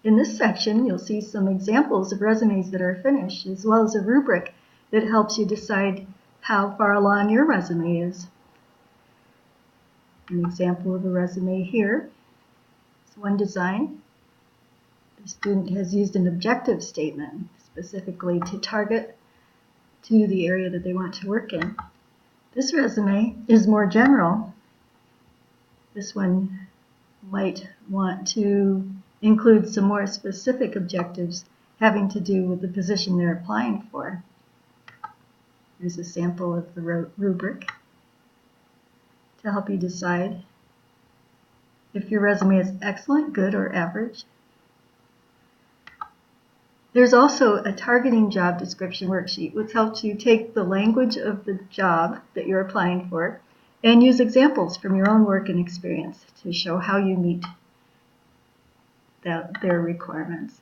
In this section, you'll see some examples of resumes that are finished, as well as a rubric that helps you decide how far along your resume is. An example of a resume here is one design. The student has used an objective statement specifically to target to the area that they want to work in. This resume is more general. This one might want to include some more specific objectives having to do with the position they're applying for. Here's a sample of the rubric to help you decide if your resume is excellent, good, or average. There's also a targeting job description worksheet, which helps you take the language of the job that you're applying for and use examples from your own work and experience to show how you meet their requirements.